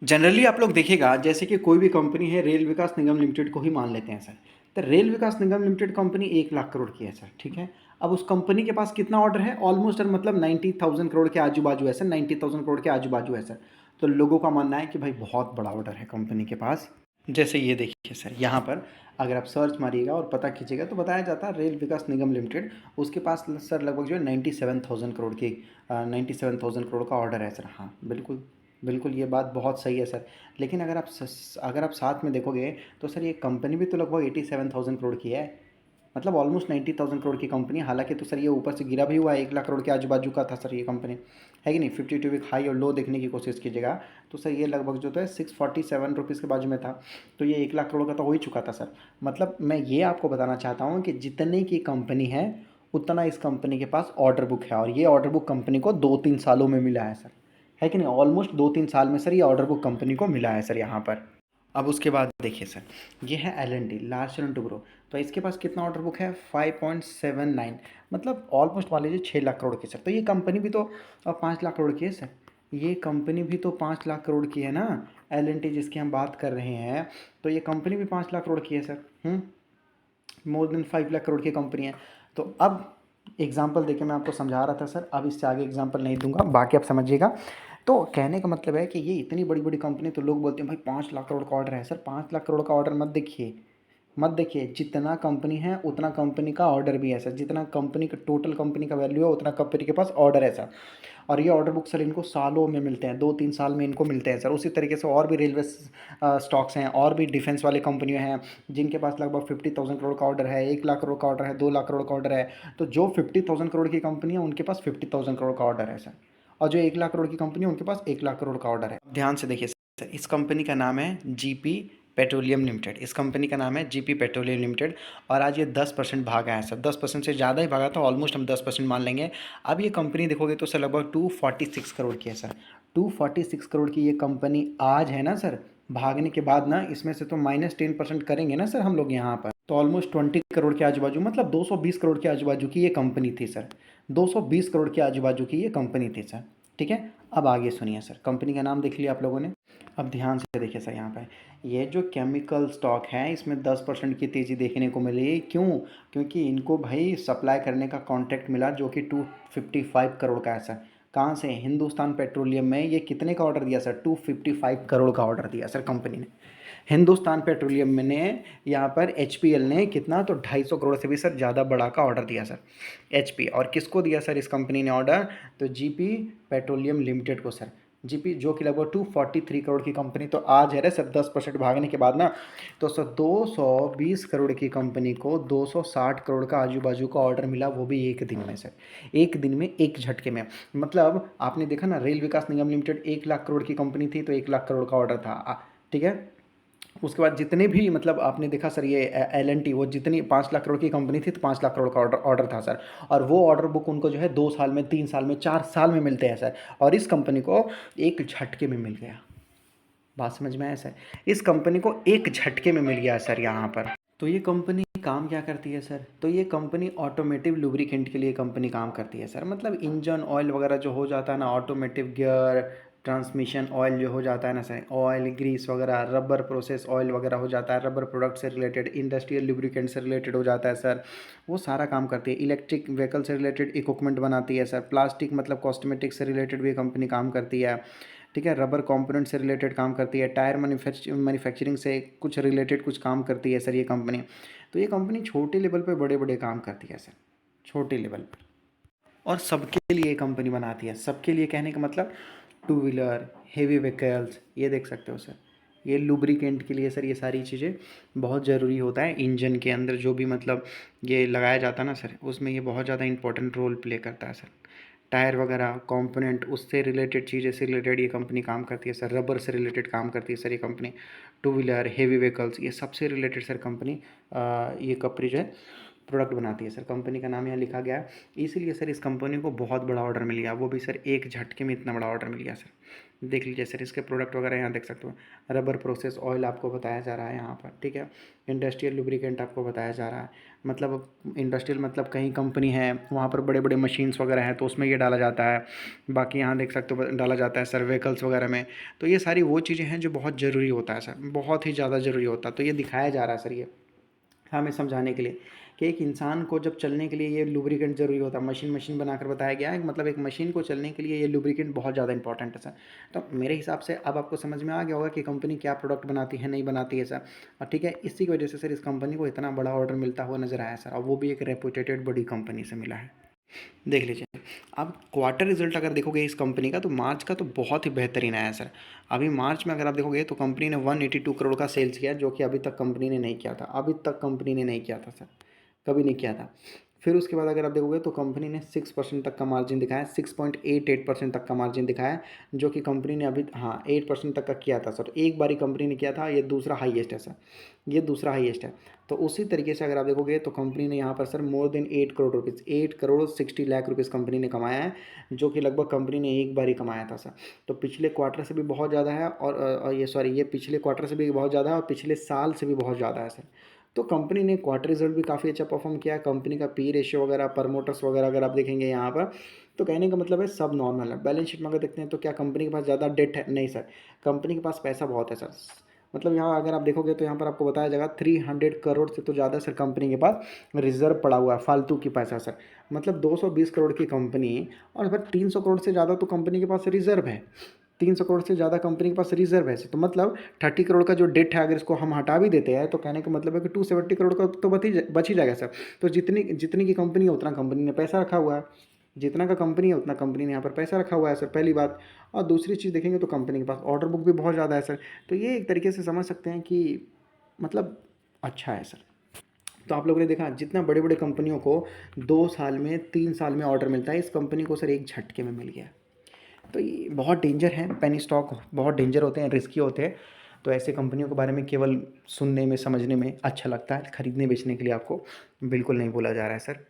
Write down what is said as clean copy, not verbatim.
Generally आप लोग देखिएगा जैसे कि कोई भी कंपनी है रेल विकास निगम लिमिटेड को ही मान लेते हैं सर। तो रेल विकास निगम लिमिटेड कंपनी 1 लाख करोड़ की है सर, ठीक है। अब उस कंपनी के पास कितना ऑर्डर है, ऑलमोस्ट मतलब 90,000 करोड़ के आजू बाजू है सर, 90,000 करोड़ के आजू बाजू है सर। तो लोगों का मानना है कि भाई बहुत बड़ा ऑर्डर है कंपनी के पास। जैसे ये देखिए सर, यहाँ पर अगर आप सर्च मारिएगा और पता कीजिएगा तो बताया जाता है रेल विकास निगम लिमिटेड, उसके पास सर लगभग जो है 97,000 करोड़ की 97,000 करोड़ का ऑर्डर है सर। हाँ बिल्कुल, बिल्कुल ये बात बहुत सही है सर। लेकिन अगर आप साथ में देखोगे तो सर ये कंपनी भी तो लगभग 87,000 करोड़ की है, मतलब ऑलमोस्ट 90,000 करोड़ की कंपनी। हालांकि तो सर ये ऊपर से गिरा भी हुआ है, 1 लाख करोड़ के आजू बाजू का था सर ये कंपनी, है कि नहीं। 52 वीक हाई और लो देखने की कोशिश कीजिएगा तो सर ये लगभग जो है 647 रुपीज़ के बाजू में था। तो ये 1 लाख करोड़ का तो हो ही चुका था सर। मतलब मैं ये आपको बताना चाहता हूँ कि जितने की कंपनी है उतना इस कंपनी के पास ऑर्डर बुक है, और ये ऑर्डर बुक कंपनी को 2-3 सालों में मिला है सर, है कि नहीं। ऑलमोस्ट 2-3 साल में सर ये ऑर्डर बुक कंपनी को मिला है सर यहाँ पर। अब उसके बाद देखिए सर, ये है L&T, large and to grow. तो इसके पास कितना ऑर्डर बुक है, 5.79, मतलब ऑलमोस्ट मान लीजिए 6 लाख करोड़ की सर। तो ये कंपनी भी तो 5 लाख करोड़ की है सर। ये कंपनी भी तो 5 लाख करोड़ की है ना, L&T जिसकी हम बात कर रहे हैं। तो ये कंपनी भी 5 लाख करोड़ की है sir. More than 5 lakh crore की कंपनी है। तो अब एग्जाम्पल देके मैं आपको समझा रहा था सर, अब इससे आगे एग्जाम्पल नहीं दूंगा, बाकी आप समझिएगा। तो कहने का मतलब है कि ये इतनी बड़ी बड़ी कंपनी, तो लोग बोलते हैं भाई 5 लाख करोड़ का ऑर्डर है सर। 5 लाख करोड़ का ऑर्डर मत देखिए, मत देखिए, जितना कंपनी है उतना कंपनी का ऑर्डर भी है सर। जितना कंपनी का टोटल कंपनी का वैल्यू है उतना कंपनी के पास ऑर्डर है सर। और ये ऑर्डर बुक सर इनको सालों में मिलते हैं, 2-3 साल में इनको मिलते हैं सर। उसी तरीके से और भी रेलवे स्टॉक्स हैं, और भी डिफेंस वाले कंपनियां हैं जिनके पास लगभग 50,000 करोड़ का ऑर्डर है, 1 लाख करोड़ का ऑर्डर है, 2 लाख करोड़ का ऑर्डर है। तो जो 50,000 करोड़ की कंपनी है उनके पास 50,000 करोड़ का ऑर्डर है सर, और जो 1 लाख करोड़ की कंपनी है उनके पास 1 लाख करोड़ का ऑर्डर है। ध्यान से देखिए सर, इस कंपनी का नाम है जीपी पेट्रोलियम लिमिटेड। इस कंपनी का नाम है जीपी पेट्रोलियम लिमिटेड। और आज ये 10% भागा है सर, 10% से ज़्यादा ही भागा था, ऑलमोस्ट हम 10% मान लेंगे। अब ये कंपनी देखोगे तो सर लगभग 246 करोड़ की है सर। 246 करोड़ की ये कंपनी आज है ना सर, भागने के बाद ना इसमें से तो -10% करेंगे ना सर हम लोग यहाँ पर, तो ऑलमोस्ट 20 करोड़ के आजू बाजू, मतलब 220 करोड़ के आजू बाजू की ये कंपनी थी सर। 220 करोड़ के आजू बाजू की ये कंपनी थी सर, ठीक है। अब आगे सुनिए सर, कंपनी का नाम देख लिया आप लोगों ने। अब ध्यान से देखिए सर, यहाँ पर ये जो केमिकल स्टॉक है इसमें 10% की तेज़ी देखने को मिली। क्यों? क्योंकि इनको भाई सप्लाई करने का कॉन्ट्रैक्ट मिला जो कि 255 करोड़ का है सर। कहाँ से? हिंदुस्तान पेट्रोलियम में ये कितने का ऑर्डर दिया सर? 255 करोड़ का ऑर्डर दिया सर कंपनी ने। हिंदुस्तान पेट्रोलियम में ने यहाँ पर HPL ने कितना, तो 250 करोड़ से भी सर ज़्यादा बड़ा का ऑर्डर दिया सर HP। और किसको दिया सर इस कंपनी ने ऑर्डर? तो जीपी पेट्रोलियम लिमिटेड को सर। जीपी जो कि लगभग 243 करोड़ की कंपनी, तो आज है रे सर 10% भागने के बाद ना, तो सर 220 करोड़ की कंपनी को 260 करोड़ का आजू बाजू का ऑर्डर मिला, वो भी एक दिन में सर। एक दिन में, एक झटके में। मतलब आपने देखा ना, रेल विकास निगम लिमिटेड 1 लाख करोड़ की कंपनी थी तो 1 लाख करोड़ का ऑर्डर था, ठीक है। उसके बाद जितने भी, मतलब आपने देखा सर ये L&T, वो जितनी 5 लाख करोड़ की कंपनी थी तो 5 लाख करोड़ का ऑर्डर ऑर्डर था सर। और वो ऑर्डर बुक उनको जो है 2 साल में, 3 साल में, 4 साल में मिलते हैं सर। और इस कंपनी को एक झटके में मिल गया। बात समझ में आया सर? इस कंपनी को एक झटके में मिल गया सर यहाँ पर। तो ये कंपनी काम क्या करती है सर? तो ये कंपनी ऑटोमेटिव लुब्रिकेंट के लिए कंपनी काम करती है सर। मतलब इंजन ऑयल वगैरह जो हो जाता है ना, ऑटोमेटिव गियर, ट्रांसमिशन ऑयल जो हो जाता है ना सर, ऑयल ग्रीस वगैरह, रबर प्रोसेस ऑयल वगैरह हो जाता है, रबर प्रोडक्ट से रिलेटेड, इंडस्ट्रियल लुब्रिकेंट से रिलेटेड हो जाता है सर। वो सारा काम करती है। इलेक्ट्रिक व्हीकल से रिलेटेड इक्विपमेंट बनाती है सर। प्लास्टिक मतलब कॉस्मेटिक से रिलेटेड भी कंपनी काम करती है, ठीक है। रबर कंपोनेंट से रिलेटेड काम करती है। टायर मैन्युफैक्चरिंग से कुछ रिलेटेड कुछ काम करती है सर ये कंपनी। तो ये कंपनी छोटे लेवल पे बड़े बड़े काम करती है सर, छोटे लेवल पे। और सबके लिए कंपनी बनाती है, सबके लिए कहने का मतलब टू व्हीलर, हेवी व्हीकल्स, ये देख सकते हो सर। ये लुब्रिकेंट के लिए सर ये सारी चीज़ें बहुत ज़रूरी होता है। इंजन के अंदर जो भी मतलब ये लगाया जाता है ना सर, उसमें ये बहुत ज़्यादा इंपॉर्टेंट रोल प्ले करता है सर। टायर वगैरह कंपोनेंट, उससे रिलेटेड चीज़ें से रिलेटेड ये कंपनी काम करती है सर। रबर से रिलेटेड काम करती है सर ये company. Two wheeler, heavy vehicles, ये सबसे रिलेटेड सर कंपनी, ये कंपनी जो है प्रोडक्ट बनाती है सर। कंपनी का नाम यहाँ लिखा गया है, इसीलिए सर इस कंपनी को बहुत बड़ा ऑर्डर मिल गया, वो भी सर एक झटके में इतना बड़ा ऑर्डर मिल गया सर। देख लीजिए सर, इसके प्रोडक्ट वगैरह यहाँ देख सकते हो। रबर प्रोसेस ऑयल आपको बताया जा रहा है यहाँ पर, ठीक है। इंडस्ट्रियल लुब्रिकेंट आपको बताया जा रहा है, मतलब इंडस्ट्रियल मतलब कहीं कंपनी है वहाँ पर बड़े बड़े मशीन्स वगैरह हैं तो उसमें ये डाला जाता है। बाकी यहाँ देख सकते हो डाला जाता है सर व्हीकल्स वगैरह में। तो ये सारी वो चीज़ें हैं जो बहुत ज़रूरी होता है सर, बहुत ही ज़्यादा ज़रूरी होता है। तो ये दिखाया जा रहा है सर, ये हमें समझाने के लिए कि एक इंसान को जब चलने के लिए ये लुब्रिकेंट ज़रूरी होता है। मशीन मशीन बनाकर बताया गया है, मतलब एक मशीन को चलने के लिए ये लुब्रिकेंट बहुत ज़्यादा इंपॉर्टेंट है सर। तो मेरे हिसाब से अब आपको समझ में आ गया होगा कि कंपनी क्या प्रोडक्ट बनाती है, नहीं बनाती है सर। और ठीक है, इसी की वजह से सर इस कंपनी को इतना बड़ा ऑर्डर मिलता हुआ नज़र आया सर, और वो भी एक रेपुटेटेड बड़ी कंपनी से मिला है। देख लीजिए, अब क्वार्टर रिजल्ट अगर देखोगे इस कंपनी का, तो मार्च का तो बहुत ही बेहतरीन आया सर। अभी मार्च में अगर आप देखोगे तो कंपनी ने 182 करोड़ का सेल्स किया, जो कि अभी तक कंपनी ने नहीं किया था, अभी तक कंपनी ने नहीं किया था सर, कभी नहीं किया था। फिर उसके बाद अगर आप देखोगे तो कंपनी ने 6% तक का मार्जिन दिखाया, 6.88% तक का मार्जिन दिखाया, जो कि कंपनी ने अभी 8% तक का किया था सर। एक बार ही कंपनी ने किया था, ये दूसरा हाईएस्ट है सर, ये दूसरा हाईएस्ट है। तो उसी तरीके से अगर आप देखोगे तो कंपनी ने यहाँ पर sir more than 8 crore rupees, 8 crore 60 lakh rupees company ने कमाया है, जो कि लगभग कंपनी ने एक बार ही कमाया था सर। तो पिछले क्वार्टर से भी बहुत ज़्यादा है, और ये पिछले क्वार्टर से भी बहुत ज़्यादा है, और पिछले साल से भी बहुत ज़्यादा है सर। तो कंपनी ने क्वार्टर रिजल्ट भी काफ़ी अच्छा परफॉर्म किया है। कंपनी का पी रेशियो वगैरह, प्रमोटर्स वगैरह अगर आप देखेंगे यहाँ पर, तो कहने का मतलब है सब नॉर्मल है। बैलेंस शीट में अगर देखते हैं तो क्या कंपनी के पास ज़्यादा डेट है? नहीं सर, कंपनी के पास पैसा बहुत है सर। मतलब यहाँ अगर आप देखोगे तो यहाँ पर आपको बताया जाएगा 300 करोड़ से तो ज़्यादा सर कंपनी के पास रिजर्व पड़ा हुआ है, फालतू की पैसा सर। मतलब 220 करोड़ की कंपनी, और फिर 300 करोड़ से ज़्यादा तो कंपनी के पास रिजर्व है। 300 करोड़ से ज़्यादा कंपनी के पास रिजर्व है, तो मतलब 30 करोड़ का जो डेट है, अगर इसको हम हटा भी देते हैं तो कहने का मतलब है कि 270 करोड़ का तो बच ही जाएगा सर। तो जितनी जितनी की कंपनी है उतना कंपनी ने पैसा रखा हुआ है, जितना का कंपनी है उतना कंपनी ने यहाँ पर पैसा रखा हुआ है सर, पहली बात। और दूसरी चीज़ देखेंगे तो कंपनी के पास ऑर्डर बुक भी बहुत ज़्यादा है सर। तो ये एक तरीके से समझ सकते हैं कि मतलब अच्छा है सर। तो आप लोगों ने देखा जितना बड़े बड़े कंपनियों को 2 साल में 3 साल में ऑर्डर मिलता है, इस कंपनी को सर एक झटके में मिल गया। तो ये बहुत डेंजर है, पेनी स्टॉक बहुत डेंजर होते हैं, रिस्की होते हैं। तो ऐसे कंपनियों के बारे में केवल सुनने में समझने में अच्छा लगता है, खरीदने बेचने के लिए आपको बिल्कुल नहीं बोला जा रहा है सर।